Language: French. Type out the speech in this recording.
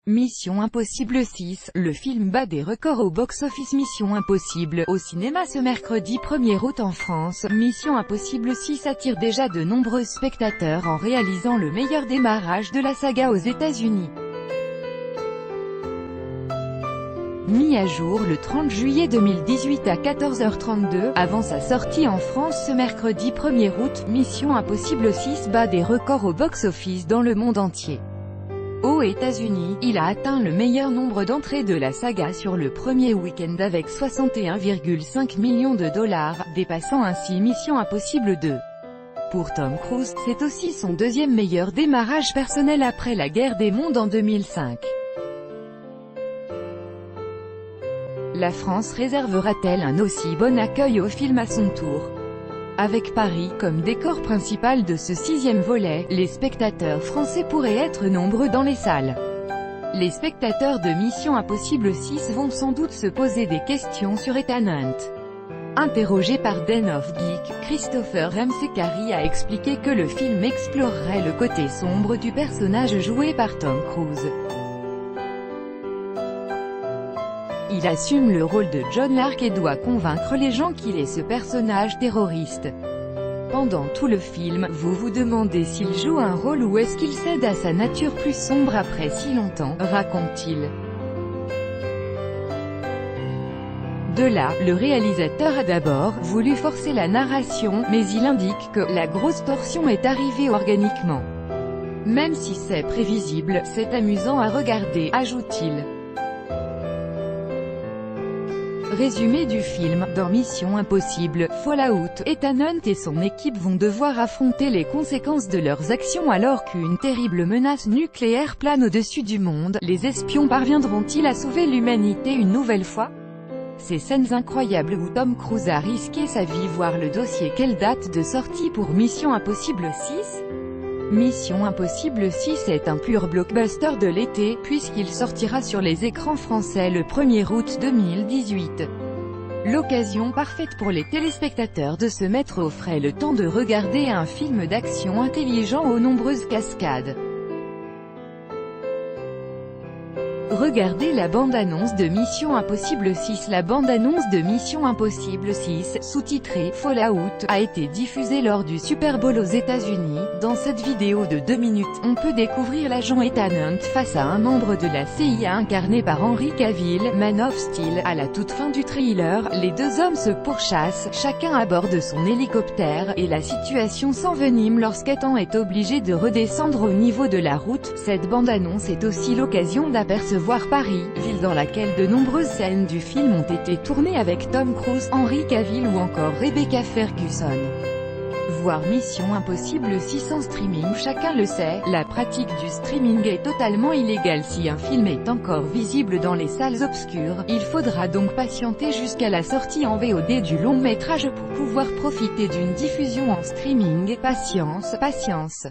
Mission Impossible 6, le film bat des records au box-office. Mission Impossible au cinéma ce mercredi 1er août en France. Mission Impossible 6 attire déjà de nombreux spectateurs en réalisant le meilleur démarrage de la saga aux États-Unis. Mis à jour le 30 juillet 2018 à 14h32, avant sa sortie en France ce mercredi 1er août, Mission Impossible 6 bat des records au box-office dans le monde entier. Aux États-Unis, il a atteint le meilleur nombre d'entrées de la saga sur le premier week-end avec 61,5 millions de dollars, dépassant ainsi Mission Impossible 2. Pour Tom Cruise, c'est aussi son deuxième meilleur démarrage personnel après la guerre des mondes en 2005. La France réservera-t-elle un aussi bon accueil au film à son tour? Avec Paris comme décor principal de ce sixième volet, les spectateurs français pourraient être nombreux dans les salles. Les spectateurs de Mission Impossible 6 vont sans doute se poser des questions sur Ethan Hunt. Interrogé par Den of Geek, Christopher Ramsey-Carey a expliqué que le film explorerait le côté sombre du personnage joué par Tom Cruise. Il assume le rôle de John Lark et doit convaincre les gens qu'il est ce personnage terroriste. Pendant tout le film, vous vous demandez s'il joue un rôle ou est-ce qu'il cède à sa nature plus sombre après si longtemps, raconte-t-il. De là, le réalisateur a d'abord voulu forcer la narration, mais il indique que la grosse torsion est arrivée organiquement. Même si c'est prévisible, c'est amusant à regarder, ajoute-t-il. Résumé du film, dans Mission Impossible, Fallout, Ethan Hunt et son équipe vont devoir affronter les conséquences de leurs actions alors qu'une terrible menace nucléaire plane au-dessus du monde. Les espions parviendront-ils à sauver l'humanité une nouvelle fois? Ces scènes incroyables où Tom Cruise a risqué sa vie. Voir le dossier. Quelle date de sortie pour Mission Impossible 6? Mission Impossible 6 est un pur blockbuster de l'été, puisqu'il sortira sur les écrans français le 1er août 2018. L'occasion parfaite pour les téléspectateurs de se mettre au frais le temps de regarder un film d'action intelligent aux nombreuses cascades. Regardez la bande-annonce de Mission Impossible 6. La bande-annonce de Mission Impossible 6, sous-titrée Fallout, a été diffusée lors du Super Bowl aux États-Unis. Dans cette vidéo de 2 minutes, on peut découvrir l'agent Ethan Hunt face à un membre de la CIA incarné par Henry Cavill, Man of Steel. À la toute fin du trailer, les deux hommes se pourchassent, chacun à bord de son hélicoptère, et la situation s'envenime lorsqu'Ethan est obligé de redescendre au niveau de la route. Cette bande-annonce est aussi l'occasion d'apercevoir Paris, ville dans laquelle de nombreuses scènes du film ont été tournées avec Tom Cruise, Henry Cavill ou encore Rebecca Ferguson. Voir Mission Impossible 6 en streaming. Chacun le sait, la pratique du streaming est totalement illégale si un film est encore visible dans les salles obscures. Il faudra donc patienter jusqu'à la sortie en VOD du long métrage pour pouvoir profiter d'une diffusion en streaming. Patience, patience.